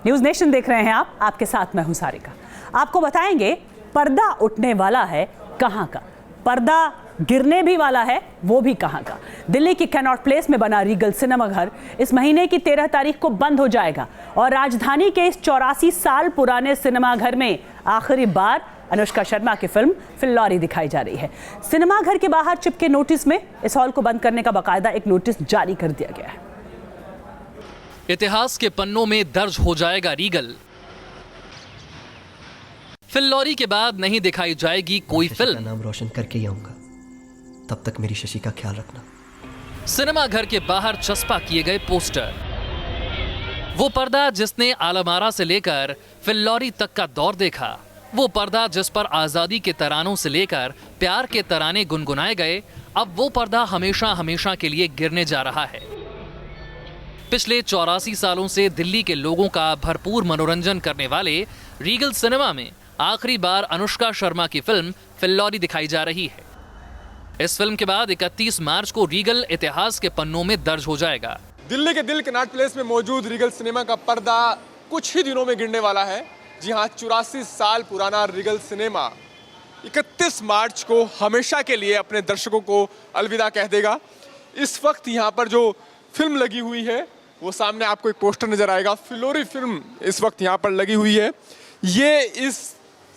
News nation देख रहे हैं आप, आपके साथ मैं हूं सारिका। आपको बताएंगे पर्दा उठने वाला है कहां का, पर्दा गिरने भी वाला है वो भी कहां का। दिल्ली की कैनॉट प्लेस में बना रीगल सिनेमा घर इस महीने की 13 तारीख को बंद हो जाएगा और राजधानी के इस 84 साल पुराने सिनेमा घर में आखिरी बार अनुष्का शर्मा की फिल्म फिल्लौरी दिखाई जा रही है। सिनेमा घर के बाहर चिपके नोटिस में इस हॉल को बंद करने का बाकायदा एक नोटिस जारी कर दिया गया है। इतिहास के पन्नों में दर्ज हो जाएगा रीगल। फिल्लौरी के बाद नहीं दिखाई जाएगी कोई फिल्म। नाम रोशन करके ही आऊंगा, तब तक मेरी शशि का ख्याल रखना। सिनेमा घर के बाहर चस्पा किए गए पोस्टर, वो पर्दा जिसने आलमारा से लेकर फिल्लौरी तक का दौर देखा, वो पर्दा जिस पर आजादी के तरानों से लेकर प्यार के तराने गुनगुनाए गए, अब वो पर्दा हमेशा हमेशा के लिए गिरने जा रहा है। पिछले 84 सालों से दिल्ली के लोगों का भरपूर मनोरंजन करने वाले रीगल सिनेमा में आखिरी बार अनुष्का शर्मा की फिल्म फिल्लौरी दिखाई जा रही है। इस फिल्म के बाद 31 मार्च को रीगल इतिहास के पन्नों में दर्ज हो जाएगा। दिल्ली के दिल कैनॉट प्लेस में मौजूद रीगल सिनेमा का पर्दा कुछ ही दिनों में गिरने वाला है। जी हाँ, 84 साल पुराना रीगल सिनेमा 31 मार्च को हमेशा के लिए अपने दर्शकों को अलविदा कह देगा। इस वक्त यहाँ पर जो फिल्म लगी हुई है वो सामने आपको एक पोस्टर नजर आएगा। फिल्लौरी फिल्म इस वक्त यहाँ पर लगी हुई है। ये इस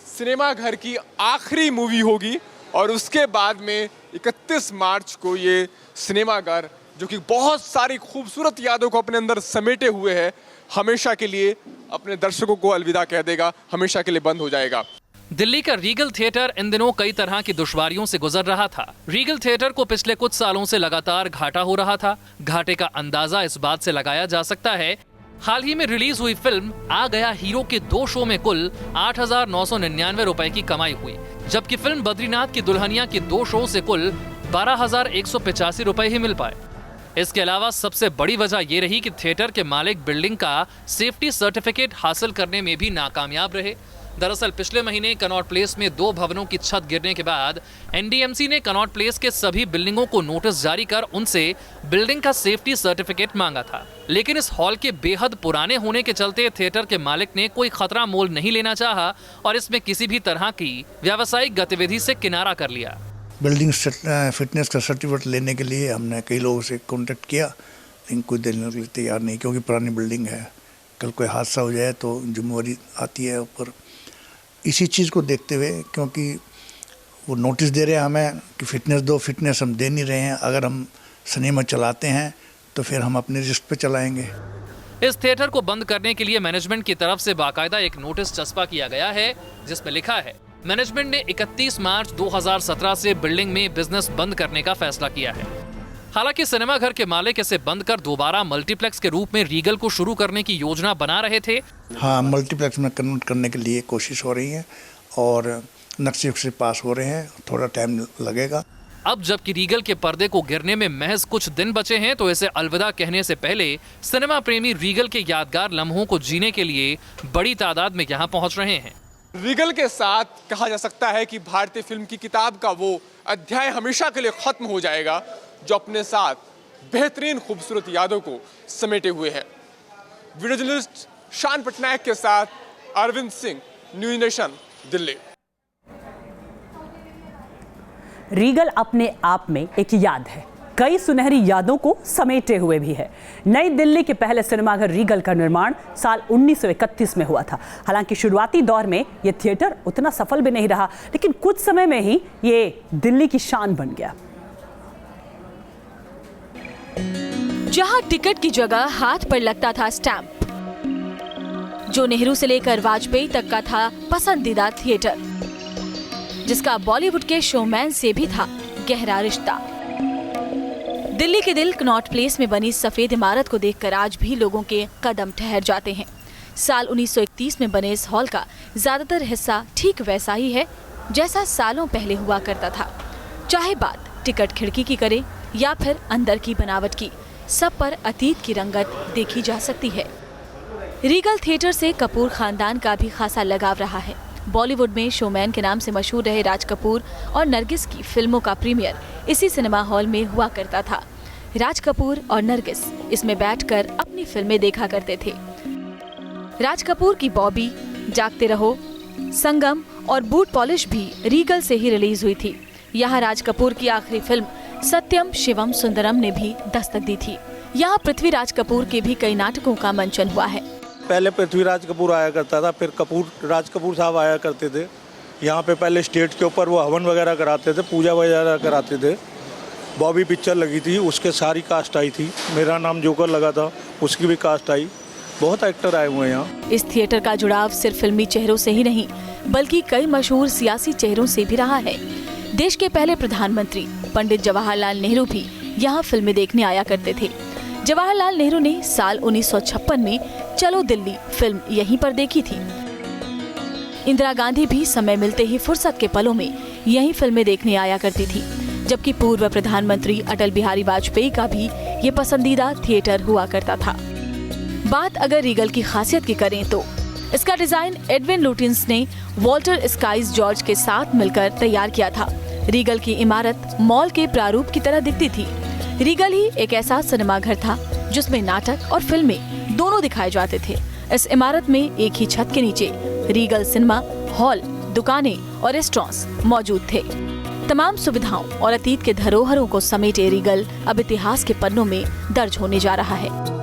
सिनेमा घर की आखिरी मूवी होगी और उसके बाद में 31 मार्च को ये सिनेमा घर, जो कि बहुत सारी खूबसूरत यादों को अपने अंदर समेटे हुए है, हमेशा के लिए अपने दर्शकों को अलविदा कह देगा, हमेशा के लिए बंद हो जाएगा। दिल्ली का रीगल थिएटर इन दिनों कई तरह की दुश्वारियों से गुजर रहा था। रीगल थिएटर को पिछले कुछ सालों से लगातार घाटा हो रहा था। घाटे का अंदाजा इस बात से लगाया जा सकता है, हाल ही में रिलीज हुई फिल्म आ गया हीरो के 2 शो में कुल 8,999 रुपए की कमाई हुई, जबकि फिल्म बद्रीनाथ की दुल्हनिया के 2 शो से कुल 12,185 रुपए ही मिल पाए। इसके अलावा सबसे बड़ी वजह ये रही कि थिएटर के मालिक बिल्डिंग का सेफ्टी सर्टिफिकेट हासिल करने में भी नाकामयाब रहे। दरअसल पिछले महीने कनॉट प्लेस में 2 भवनों की छत गिरने के बाद एनडीएमसी ने कनॉट प्लेस के सभी बिल्डिंगों को नोटिस जारी कर उनसे बिल्डिंग का सेफ्टी सर्टिफिकेट मांगा था। लेकिन इस हॉल के बेहद पुराने होने के चलते थिएटर के मालिक ने कोई खतरा मोल नहीं लेना चाहा और इसमें किसी भी तरह की व्यावसायिक गतिविधि से किनारा कर लिया। बिल्डिंग फिटनेस का सर्टिफिकेट लेने के लिए हमने कई लोगों से कांटेक्ट किया, लेकिन कोई देने के लिए तैयार नहीं, क्योंकि पुरानी बिल्डिंग है। कल कोई हादसा हो जाए तो जिम्मेवारी आती है ऊपर। इसी चीज़ को देखते हुए, क्योंकि वो नोटिस दे रहे हैं हमें कि फिटनेस दो, फिटनेस हम दे नहीं रहे हैं। अगर हम सिनेमा चलाते हैं तो फिर हम अपने रिस्क पे चलाएंगे। इस थिएटर को बंद करने के लिए मैनेजमेंट की तरफ से बाकायदा एक नोटिस चस्पा किया गया है, जिसमें लिखा है मैनेजमेंट ने 31 मार्च 2017 से बिल्डिंग में बिजनेस बंद करने का फैसला किया है। हालांकि सिनेमा घर के मालिक इसे बंद कर दोबारा मल्टीप्लेक्स के रूप में रीगल को शुरू करने की योजना बना रहे थे। हाँ, मल्टीप्लेक्स में कन्वर्ट करने के लिए कोशिश हो रही है और नक्शे से पास हो रहे हैं, थोड़ा टाइम लगेगा। अब जबकि रीगल के पर्दे को गिरने में महज कुछ दिन बचे हैं, तो इसे अलविदा कहने से पहले सिनेमा प्रेमी रीगल के यादगार लम्हों को जीने के लिए बड़ी तादाद में यहाँ पहुँच रहे हैं। रीगल के साथ कहा जा सकता है कि भारतीय फिल्म की किताब का वो अध्याय हमेशा के लिए खत्म हो जाएगा, जो अपने साथ बेहतरीन खूबसूरत यादों को समेटे हुए है। वीडियो जर्नलिस्ट शान पटनायक के साथ Arvind Singh, news nation, Delhi. Regal अपने आप में एक याद है, कई सुनहरी यादों को समेटे हुए भी है। नई दिल्ली के पहले सिनेमाघर रीगल का निर्माण साल 1931 में हुआ था। हालांकि शुरुआती दौर में यह थिएटर उतना सफल भी नहीं रहा, लेकिन कुछ समय में ही ये दिल्ली की शान बन गया। जहां टिकट की जगह हाथ पर लगता था स्टैंप, जो नेहरू से लेकर वाजपेयी तक का था पसंदीदा थिएटर, जिसका बॉलीवुड के शोमैन से भी था गहरा रिश्ता। दिल्ली के दिल कनॉट प्लेस में बनी सफेद इमारत को देखकर आज भी लोगों के कदम ठहर जाते हैं। साल 1931 में बने इस हॉल का ज्यादातर हिस्सा ठीक वैसा ही है जैसा सालों पहले हुआ करता था। चाहे बात टिकट खिड़की की करें या फिर अंदर की बनावट की, सब पर अतीत की रंगत देखी जा सकती है। रीगल थिएटर से कपूर खानदान का भी खासा लगाव रहा है। बॉलीवुड में शोमैन के नाम से मशहूर रहे राज कपूर और नरगिस की फिल्मों का प्रीमियर इसी सिनेमा हॉल में हुआ करता था। राज कपूर और नरगिस इसमें बैठकर अपनी फिल्में देखा करते थे। राज कपूर की बॉबी, जागते रहो, संगम और बूट पॉलिश भी रीगल से ही रिलीज हुई थी। यहाँ राज कपूर की आखिरी फिल्म सत्यम शिवम सुंदरम ने भी दस्तक दी थी। यहाँ पृथ्वीराज कपूर के भी कई नाटकों का मंचन हुआ है। पहले पृथ्वीराज कपूर आया करता था, फिर राज कपूर साहब आया करते थे। यहाँ पे पहले स्टेज के ऊपर वो हवन वगैरह कराते थे, पूजा वगैरह कराते थे। बॉबी पिक्चर लगी थी, उसके सारी कास्ट आई थी। मेरा नाम जोकर लगा था, उसकी भी कास्ट आई। बहुत एक्टर आए हुए हैं यहाँ। इस थिएटर का जुड़ाव सिर्फ फिल्मी चेहरों से ही नहीं, बल्कि कई मशहूर सियासी चेहरों से भी रहा है। देश के पहले प्रधानमंत्री पंडित जवाहरलाल नेहरू भी यहाँ फिल्में देखने आया करते थे। जवाहरलाल नेहरू ने साल 1956 में चलो दिल्ली फिल्म यहीं पर देखी थी। इंदिरा गांधी भी समय मिलते ही फुर्सत के पलों में यहीं फिल्में देखने आया करती थी, जबकि पूर्व प्रधानमंत्री अटल बिहारी वाजपेयी का भी ये पसंदीदा थिएटर हुआ करता था। बात अगर रीगल की खासियत की करें तो इसका डिजाइन एडविन लुटियंस ने वॉल्टर स्काइस जॉर्ज के साथ मिलकर तैयार किया था। रीगल की इमारत मॉल के प्रारूप की तरह दिखती थी। रीगल ही एक ऐसा सिनेमा घर था जिसमें नाटक और फिल्में दोनों दिखाए जाते थे। इस इमारत में एक ही छत के नीचे रीगल सिनेमा हॉल, दुकानें और रेस्टोरेंट्स मौजूद थे। तमाम सुविधाओं और अतीत के धरोहरों को समेटे रीगल अब इतिहास के पन्नों में दर्ज होने जा रहा है।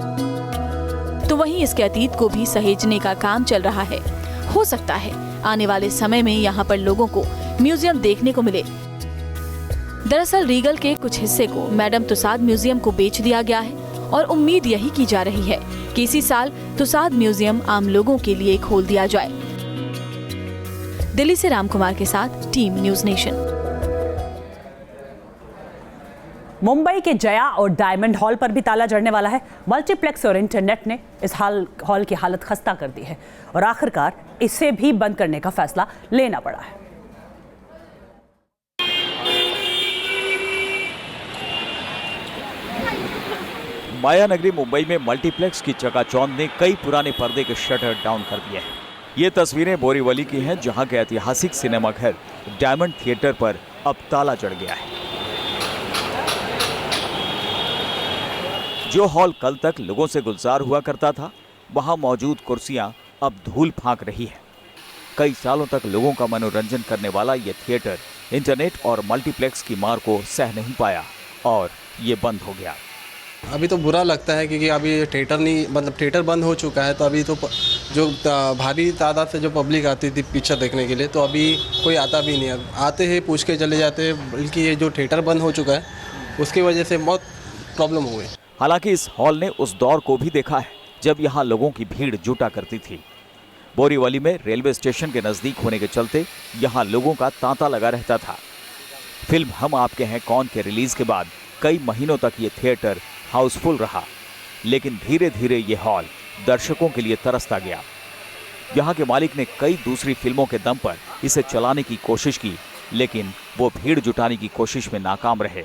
तो वहीं इसके अतीत को भी सहेजने का काम चल रहा है। हो सकता है आने वाले समय में यहाँ पर लोगों को म्यूजियम देखने को मिले। दरअसल रीगल के कुछ हिस्से को मैडम तुसाद म्यूजियम को बेच दिया गया है और उम्मीद यही की जा रही है कि इसी साल तुसाद म्यूजियम आम लोगों के लिए खोल दिया जाए। दिल्ली से रामकुमार के साथ टीम न्यूज नेशन। मुंबई के जया और डायमंड हॉल पर भी ताला जड़ने वाला है। मल्टीप्लेक्स और इंटरनेट ने इस हॉल की हालत खस्ता कर दी है और आखिरकार इसे भी बंद करने का फैसला लेना पड़ा है। माया नगरी मुंबई में मल्टीप्लेक्स की चकाचौंध ने कई पुराने पर्दे के शटर डाउन कर दिए हैं। ये तस्वीरें बोरीवली की हैं, जहां के ऐतिहासिक सिनेमा घर डायमंड थिएटर पर अब ताला जड़ गया है। जो हॉल कल तक लोगों से गुलजार हुआ करता था, वहां मौजूद कुर्सियां अब धूल फांक रही है। कई सालों तक लोगों का मनोरंजन करने वाला ये थिएटर इंटरनेट और मल्टीप्लेक्स की मार को सह नहीं पाया और ये बंद हो गया। अभी तो बुरा लगता है क्योंकि अभी थिएटर नहीं, मतलब थिएटर बंद हो चुका है। तो अभी तो जो भारी तादाद से जो पब्लिक आती थी पिक्चर देखने के लिए, तो अभी कोई आता भी नहीं है। आते हैं पूछ के चले जाते हैं। बल्कि ये जो थिएटर बंद हो चुका है उसकी वजह से बहुत प्रॉब्लम हो गई। हालांकि इस हॉल ने उस दौर को भी देखा है जब यहाँ लोगों की भीड़ जुटा करती थी। बोरीवली में रेलवे स्टेशन के नजदीक होने के चलते यहाँ लोगों का तांता लगा रहता था। फिल्म हम आपके हैं कौन के रिलीज के बाद कई महीनों तक ये थिएटर हाउसफुल रहा, लेकिन धीरे धीरे ये हॉल दर्शकों के लिए तरसता गया। यहाँ के मालिक ने कई दूसरी फिल्मों के दम पर इसे चलाने की कोशिश की, लेकिन वो भीड़ जुटाने की कोशिश में नाकाम रहे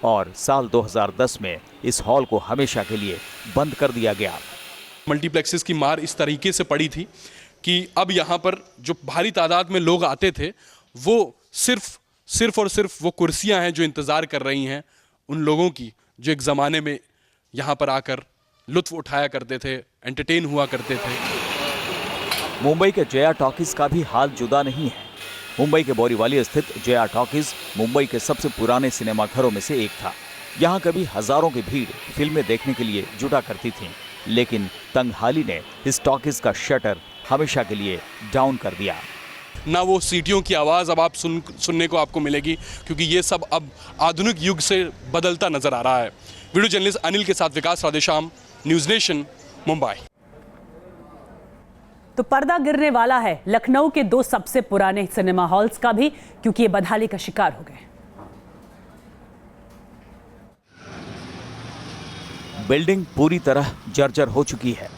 और साल 2010 में इस हॉल को हमेशा के लिए बंद कर दिया गया। मल्टीप्लेक्सेस की मार इस तरीके से पड़ी थी कि अब यहाँ पर जो भारी तादाद में लोग आते थे, वो सिर्फ और सिर्फ वो कुर्सियाँ हैं जो इंतज़ार कर रही हैं उन लोगों की जो एक ज़माने में यहाँ पर आकर लुत्फ़ उठाया करते थे, एंटरटेन हुआ करते थे। मुंबई के जया टॉकीज का भी हाल जुदा नहीं है। मुंबई के बोरीवली स्थित जया टॉकीज मुंबई के सबसे पुराने सिनेमाघरों में से एक था। यहाँ कभी हजारों की भीड़ फिल्में देखने के लिए जुटा करती थी, लेकिन तंगहाली ने इस टॉकीज का शटर हमेशा के लिए डाउन कर दिया। ना वो सीटियों की आवाज़ अब आप सुनने को आपको मिलेगी, क्योंकि ये सब अब आधुनिक युग से बदलता नजर आ रहा है। वीडियो जर्नलिस्ट अनिल के साथ विकास राधेश्याम, न्यूज़ नेशन, मुंबई। तो पर्दा गिरने वाला है लखनऊ के 2 सबसे पुराने सिनेमा हॉल्स का भी, क्योंकि ये बदहाली का शिकार हो गए। बिल्डिंग पूरी तरह जर्जर हो चुकी है।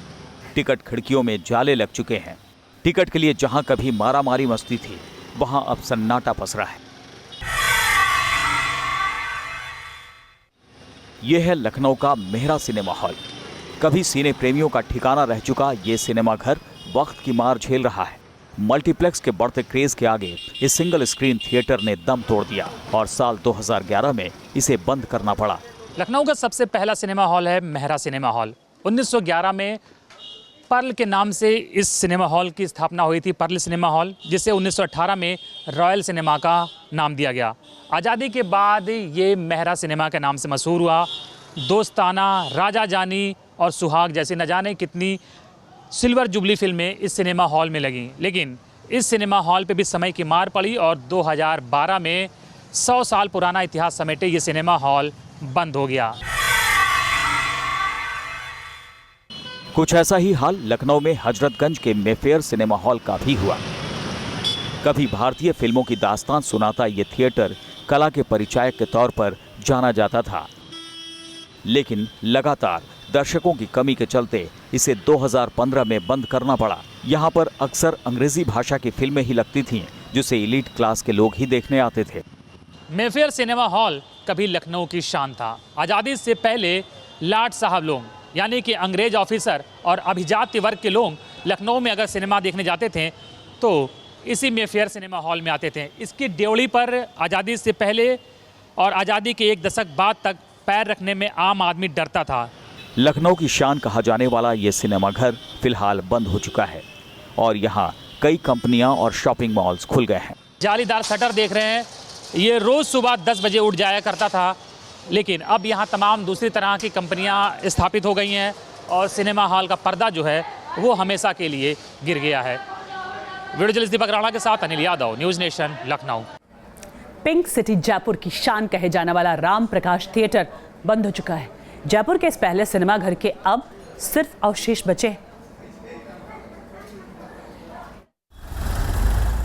टिकट खिड़कियों में जाले लग चुके हैं। टिकट के लिए जहां कभी मारामारी मस्ती थी, वहां अब सन्नाटा पसरा है। यह है लखनऊ का मेहरा सिनेमा हॉल। कभी सिने प्रेमियों का ठिकाना रह चुका ये सिनेमा घर वक्त की मार झेल रहा है। मल्टीप्लेक्स के बढ़ते क्रेज के आगे इस सिंगल स्क्रीन थिएटर ने दम तोड़ दिया और साल 2011 में इसे बंद करना पड़ा। लखनऊ का सबसे पहला सिनेमा हॉल है मेहरा सिनेमा हॉल। 1911 में पर्ल के नाम से इस सिनेमा हॉल की स्थापना हुई थी, पर्ल सिनेमा हॉल, जिसे 1918 में रॉयल सिनेमा का नाम दिया गया। आज़ादी के बाद ये मेहरा सिनेमा के नाम से मशहूर हुआ। दोस्ताना, राजा जानी और सुहाग जैसी न जाने कितनी सिल्वर जुबली फिल्में इस सिनेमा हॉल में लगीं, लेकिन इस सिनेमा हॉल पे भी समय की मार पड़ी और 2012 में 100 साल पुराना इतिहास समेटे ये सिनेमा हॉल बंद हो गया। कुछ ऐसा ही हाल लखनऊ में हजरतगंज के मेफेयर सिनेमा हॉल का भी हुआ। कभी भारतीय फिल्मों की दास्तान सुनाता ये थिएटर कला के परिचायक के तौर पर जाना जाता था, लेकिन लगातार दर्शकों की कमी के चलते इसे 2015 में बंद करना पड़ा। यहाँ पर अक्सर अंग्रेजी भाषा की फिल्में ही लगती थीं, जिसे एलीट क्लास के लोग ही देखने आते थे। मेफेयर सिनेमा हॉल कभी लखनऊ की शान था। आज़ादी से पहले लाट साहब लोग, यानी कि अंग्रेज ऑफिसर और अभिजात्य वर्ग के लोग लखनऊ में अगर सिनेमा देखने जाते थे तो इसी मेफेयर सिनेमा हॉल में आते थे। इसकी ड्योढ़ी पर आज़ादी से पहले और आज़ादी के एक दशक बाद तक पैर रखने में आम आदमी डरता था। लखनऊ की शान कहा जाने वाला ये सिनेमा घर फिलहाल बंद हो चुका है और यहाँ कई कंपनियां और शॉपिंग मॉल्स खुल गए हैं। जालीदार शटर देख रहे हैं, ये रोज़ सुबह 10 बजे उठ जाया करता था, लेकिन अब यहाँ तमाम दूसरी तरह की कंपनियां स्थापित हो गई हैं और सिनेमा हॉल का पर्दा जो है वो हमेशा के लिए गिर गया है। वीडियो जर्नलिस्ट दीपक राणा के साथ Anil Yadav, news nation, Lucknow. Pink city Jaipur की शान कहे जाने वाला राम प्रकाश थिएटर बंद हो चुका है। जयपुर के इस पहले सिनेमा घर के अब सिर्फ अवशेष बचे।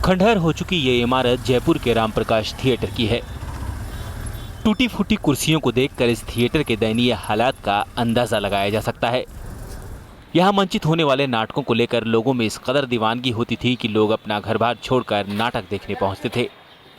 खंडहर हो चुकी ये इमारत जयपुर के राम प्रकाश थिएटर की है। टूटी फूटी कुर्सियों को देखकर इस थिएटर के दयनीय हालात का अंदाजा लगाया जा सकता है। यहाँ मंचित होने वाले नाटकों को लेकर लोगों में इस कदर दीवानगी होती थी कि लोग अपना घर बार छोड़कर नाटक देखने पहुँचते थे,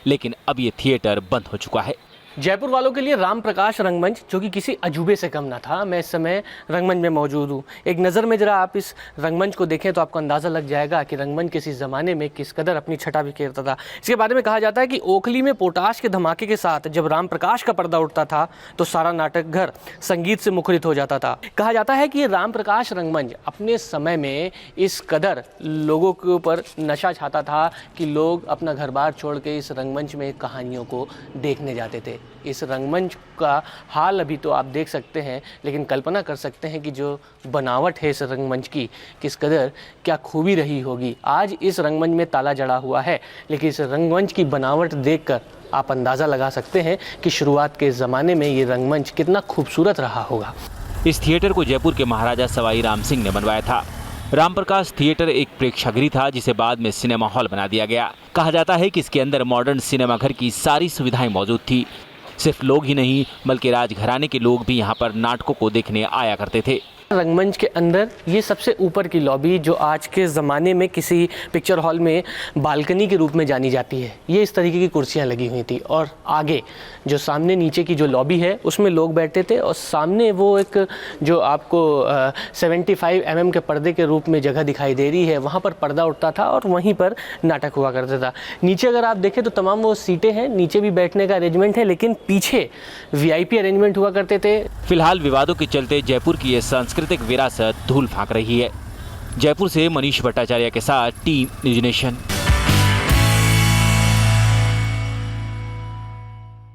लेकिन अब ये थिएटर बंद हो चुका है। जयपुर वालों के लिए राम प्रकाश रंगमंच जो कि किसी अजूबे से कम ना था। मैं इस समय रंगमंच में मौजूद हूँ। एक नज़र में जरा आप इस रंगमंच को देखें तो आपको अंदाज़ा लग जाएगा कि रंगमंच किसी ज़माने में किस कदर अपनी छटा बिखेरता था। इसके बारे में कहा जाता है कि ओखली में पोटाश के धमाके के साथ जब राम प्रकाश का पर्दा उठता था तो सारा नाटक घर संगीत से मुखरित हो जाता था। कहा जाता है कि राम प्रकाश रंगमंच अपने समय में इस कदर लोगों के ऊपर नशा छाता था कि लोग अपना घर बार छोड़ के इस रंगमंच में कहानियों को देखने जाते थे। इस रंगमंच का हाल अभी तो आप देख सकते हैं, लेकिन कल्पना कर सकते हैं कि जो बनावट है इस रंगमंच की किस कदर क्या खूबी रही होगी। आज इस रंगमंच में ताला जड़ा हुआ है, लेकिन इस रंगमंच की बनावट देखकर आप अंदाज़ा लगा सकते हैं कि शुरुआत के ज़माने में ये रंगमंच कितना खूबसूरत रहा होगा। इस थिएटर को जयपुर के महाराजा सवाई राम सिंह ने बनवाया था। राम प्रकाश थिएटर एक प्रेक्षागृह था जिसे बाद में सिनेमा हॉल बना दिया गया। कहा जाता है कि इसके अंदर मॉडर्न सिनेमा घर की सारी सुविधाएं मौजूद थी। सिर्फ लोग ही नहीं बल्कि राजघराने के लोग भी यहाँ पर नाटकों को देखने आया करते थे। रंगमंच के अंदर ये सबसे ऊपर की लॉबी जो आज के ज़माने में किसी पिक्चर हॉल में बालकनी के रूप में जानी जाती है, ये इस तरीके की कुर्सियाँ लगी हुई थी और आगे जो सामने नीचे की जो लॉबी है उसमें लोग बैठते थे और सामने वो एक जो आपको 75 mm के पर्दे के रूप में जगह दिखाई दे रही है, वहाँ पर पर्दा उठता था और वहीं पर नाटक हुआ करता था। नीचे अगर आप देखें तो तमाम वो सीटें हैं, नीचे भी बैठने का अरेंजमेंट है, लेकिन पीछे VIP अरेंजमेंट हुआ करते थे। फिलहाल विवादों के चलते जयपुर की ये सांस्कृतिक विरासत धूल फांक रही है। जयपुर से मनीष भट्टाचार्य के साथ टीम न्यूज़ नेशन।